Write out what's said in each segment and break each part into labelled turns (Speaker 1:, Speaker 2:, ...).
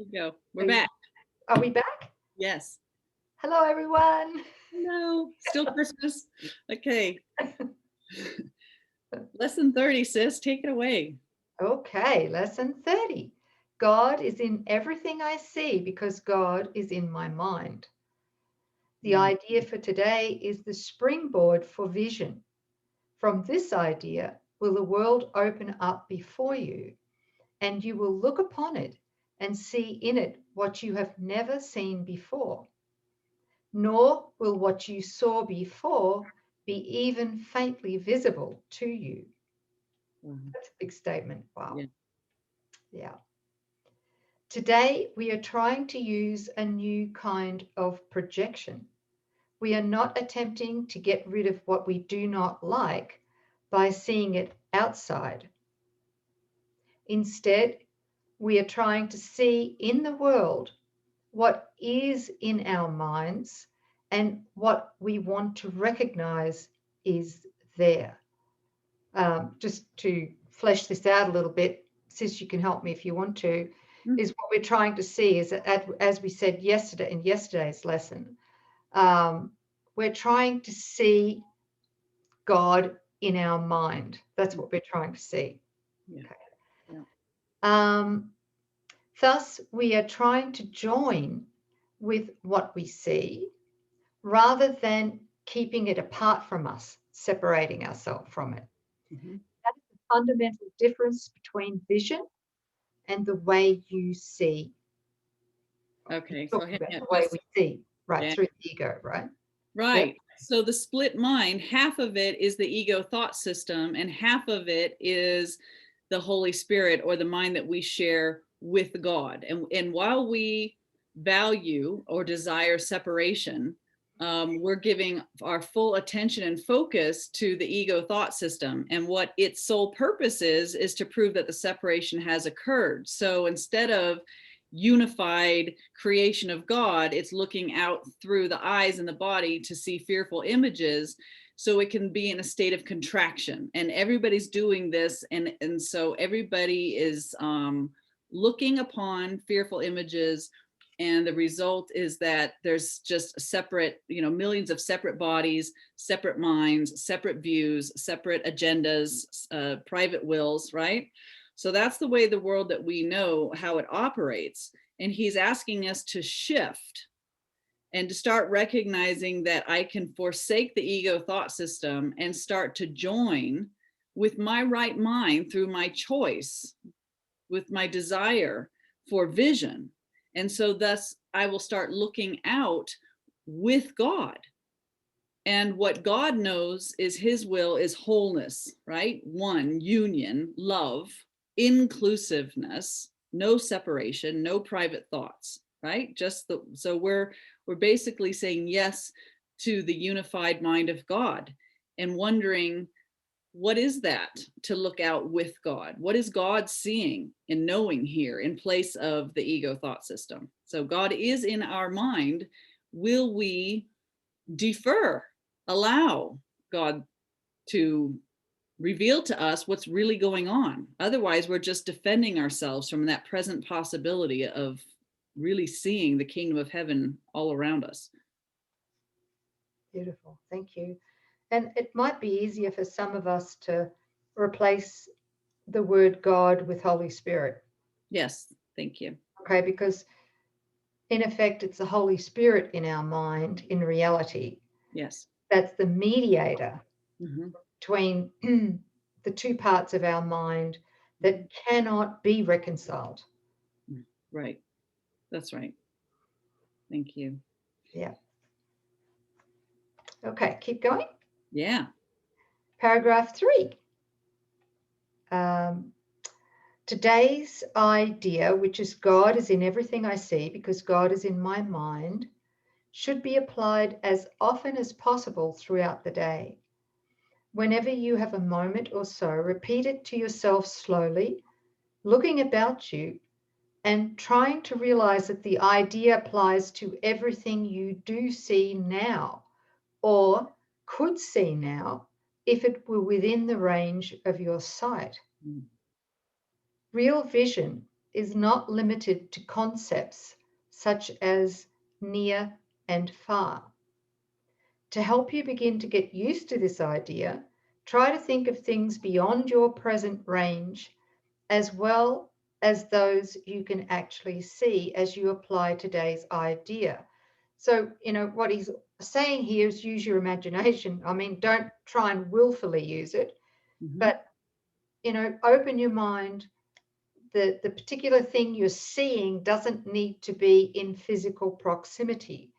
Speaker 1: you go. We're back.
Speaker 2: Are we back?
Speaker 1: Yes.
Speaker 2: Hello, everyone.
Speaker 1: No, still Christmas. Okay. Lesson 30, sis. Take it away.
Speaker 2: Okay, lesson 30. God is in everything I see because God is in my mind. The idea for today is the springboard for vision. From this idea, will the world open up before you, and you will look upon it and see in it what you have never seen before. Nor will what you saw before be even faintly visible to you. That's a big statement. Wow. Yeah. Today, we are trying to use a new kind of projection. We are not attempting to get rid of what we do not like by seeing it outside. Instead, we are trying to see in the world what is in our minds and what we want to recognize is there. Just to flesh this out a little bit, Sis, you can help me if you want to, is what we're trying to see is that, as we said yesterday in yesterday's lesson, we're trying to see God in our mind. That's what we're trying to see.
Speaker 1: Yeah.
Speaker 2: Okay.
Speaker 1: Yeah.
Speaker 2: Thus, we are trying to join with what we see rather than keeping it apart from us, separating ourselves from it.
Speaker 1: Mm-hmm.
Speaker 2: That is the fundamental difference between vision and the way you see.
Speaker 1: Okay. So
Speaker 2: Talking about the way we see, right, through the ego, right?
Speaker 1: Right.
Speaker 2: Yep.
Speaker 1: So the split mind, half of it is the ego thought system, and half of it is the Holy Spirit or the mind that we share with God. And while we value or desire separation, we're giving our full attention and focus to the ego thought system. And what its sole purpose is to prove that the separation has occurred. So instead of unified creation of God, it's looking out through the eyes and the body to see fearful images, so it can be in a state of contraction. And everybody's doing this, and so everybody is looking upon fearful images, and the result is that there's just separate, millions of separate bodies, separate minds, separate views, separate agendas, private wills, right? So that's the way the world that we know how it operates. And he's asking us to shift and to start recognizing that I can forsake the ego thought system and start to join with my right mind through my choice, with my desire for vision. And so thus I will start looking out with God. And what God knows is his will is wholeness, right? One, union, love, inclusiveness, no separation, no private thoughts, right? So we're basically saying yes to the unified mind of God and wondering, what is that to look out with God? What is God seeing and knowing here in place of the ego thought system? So God is in our mind. Will we defer, allow God to reveal to us what's really going on? Otherwise, we're just defending ourselves from that present possibility of really seeing the kingdom of heaven all around us.
Speaker 2: Beautiful. Thank you. And it might be easier for some of us to replace the word God with Holy Spirit.
Speaker 1: Yes, thank you.
Speaker 2: Okay, because in effect, it's the Holy Spirit in our mind, in reality.
Speaker 1: Yes.
Speaker 2: That's the mediator between the two parts of our mind that cannot be reconciled.
Speaker 1: Right. That's right. Thank you.
Speaker 2: Yeah. Okay, keep going.
Speaker 1: Yeah.
Speaker 2: Paragraph 3. Today's idea, which is God is in everything I see because God is in my mind, should be applied as often as possible throughout the day. Whenever you have a moment or so, repeat it to yourself slowly, looking about you and trying to realize that the idea applies to everything you do see now or could see now if it were within the range of your sight. Real vision is not limited to concepts such as near and far. To help you begin to get used to this idea, try to think of things beyond your present range as well as those you can actually see as you apply today's idea. So, what he's saying here is use your imagination. I mean, don't try and willfully use it, but, open your mind. The particular thing you're seeing doesn't need to be in physical proximity.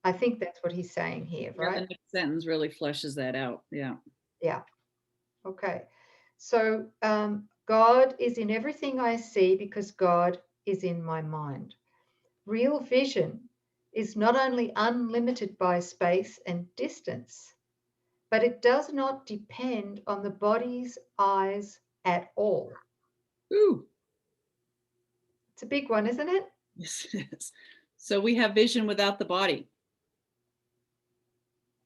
Speaker 2: I think that's what he's saying here,
Speaker 1: Yeah, the
Speaker 2: right?
Speaker 1: next sentence really fleshes that out. Yeah.
Speaker 2: Yeah. Okay. So God is in everything I see because God is in my mind. Real vision is not only unlimited by space and distance, but it does not depend on the body's eyes at all.
Speaker 1: Ooh.
Speaker 2: It's a big one, isn't it?
Speaker 1: Yes, it is. So we have vision without the body.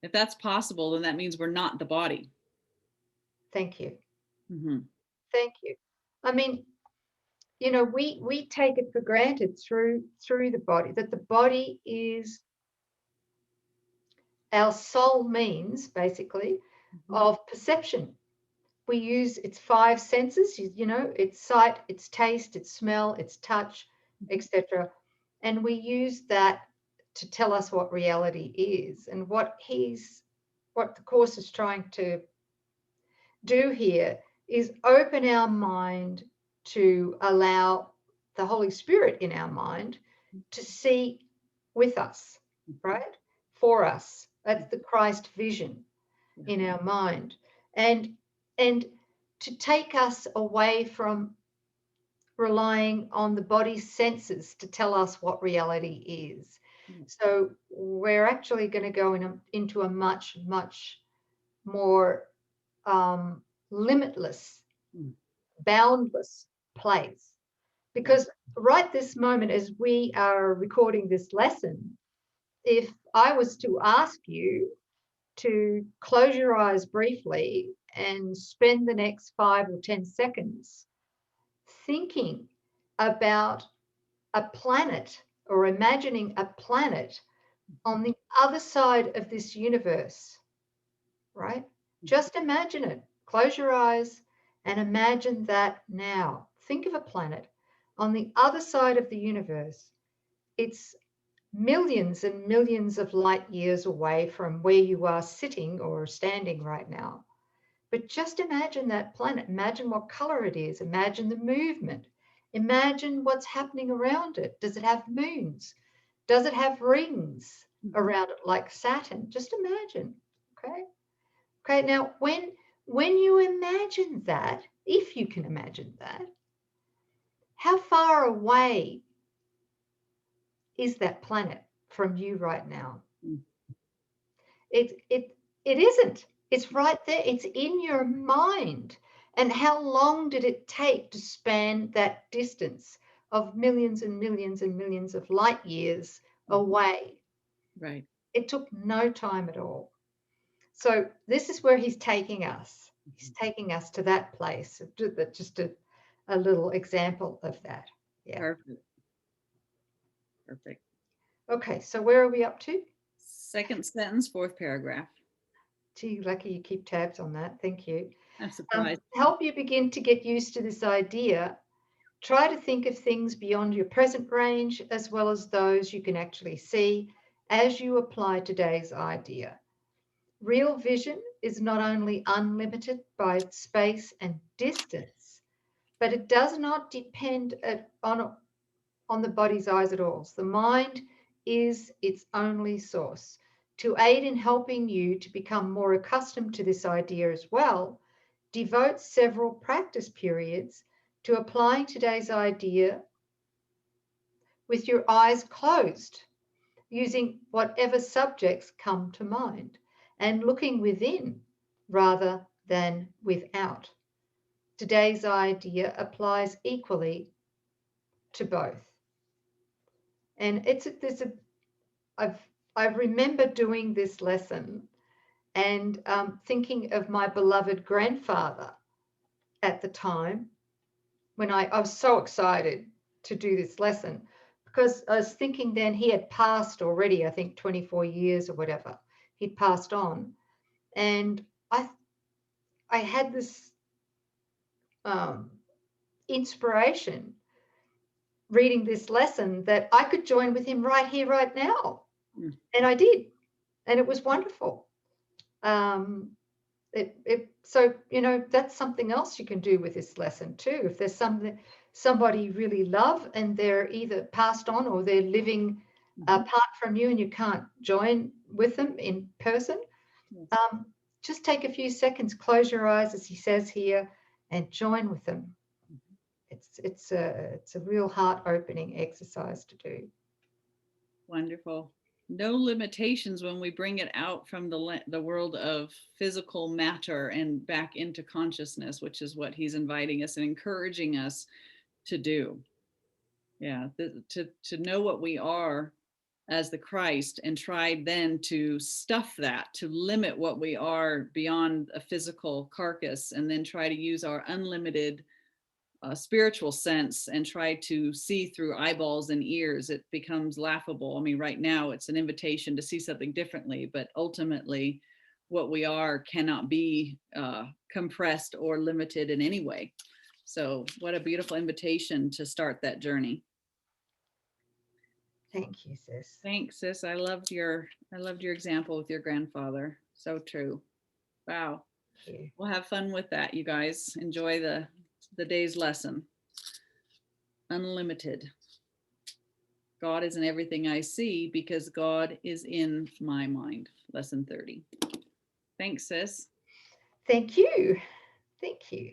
Speaker 1: If that's possible, then that means we're not the body.
Speaker 2: Thank you.
Speaker 1: Mm-hmm.
Speaker 2: Thank you. I mean, we take it for granted through the body that the body is our sole means, basically, of perception. We use its five senses, its sight, its taste, its smell, its touch, etc. And we use that to tell us what reality is. And what the Course is trying to do here is open our mind to allow the Holy Spirit in our mind to see with us, right? For us. That's the Christ vision in our mind. And to take us away from relying on the body's senses to tell us what reality is. So we're actually going to go into a much, much more limitless, boundless place. Because right this moment, as we are recording this lesson, if I was to ask you to close your eyes briefly and spend the next 5 or 10 seconds thinking about a planet or imagining a planet on the other side of this universe, right? Just imagine it. Close your eyes and imagine that now. Think of a planet on the other side of the universe. It's millions and millions of light years away from where you are sitting or standing right now. But just imagine that planet. Imagine what color it is. Imagine the movement. Imagine what's happening around it. Does it have moons? Does it have rings around it like Saturn? Just imagine. Okay. Okay. Now, when you imagine that, if you can imagine that, how far away is that planet from you right now? It isn't. It's right there. It's in your mind. And how long did it take to span that distance of millions and millions and millions of light years away?
Speaker 1: Right.
Speaker 2: It took no time at all. So this is where he's taking us. He's taking us to that place. Just a little example of that. Yeah.
Speaker 1: Perfect. Perfect.
Speaker 2: Okay, so where are we up to?
Speaker 1: Second sentence, fourth paragraph.
Speaker 2: Gee, lucky you keep tabs on that. Thank you.
Speaker 1: I'm surprised.
Speaker 2: To help you begin to get used to this idea, try to think of things beyond your present range as well as those you can actually see as you apply today's idea. Real vision is not only unlimited by space and distance, but it does not depend on the body's eyes at all. So the mind is its only source. To aid in helping you to become more accustomed to this idea as well, devote several practice periods to applying today's idea with your eyes closed, using whatever subjects come to mind and looking within rather than without. Today's idea applies equally to both. And I remember doing this lesson and thinking of my beloved grandfather at the time when I was so excited to do this lesson, because I was thinking then he had passed already, I think 24 years or whatever. He'd passed on. And I had this inspiration reading this lesson that I could join with him right here, right now.
Speaker 1: Mm.
Speaker 2: And I did. And it was wonderful. So, you know, that's something else you can do with this lesson too. If there's somebody you really love and they're either passed on or they're living apart from you and you can't join with them in person,
Speaker 1: Yes.
Speaker 2: just take a few seconds, close your eyes, as he says here, and join with them. It's a real heart-opening exercise to do.
Speaker 1: Wonderful. No limitations when we bring it out from the world of physical matter and back into consciousness, which is what he's inviting us and encouraging us to do. Yeah, to know what we are as the Christ and try then to stuff that, to limit what we are beyond a physical carcass, and then try to use our unlimited spiritual sense and try to see through eyeballs and ears. It becomes laughable. I mean, right now it's an invitation to see something differently, but ultimately what we are cannot be compressed or limited in any way. So what a beautiful invitation to start that journey.
Speaker 2: Thank you, sis.
Speaker 1: Thanks, sis. I loved your example with your grandfather. So true. Wow.
Speaker 2: Thank you.
Speaker 1: We'll have fun with that, you guys. Enjoy the day's lesson. Unlimited. God is in everything I see because God is in my mind. Lesson 30. Thanks, sis.
Speaker 2: Thank you. Thank you.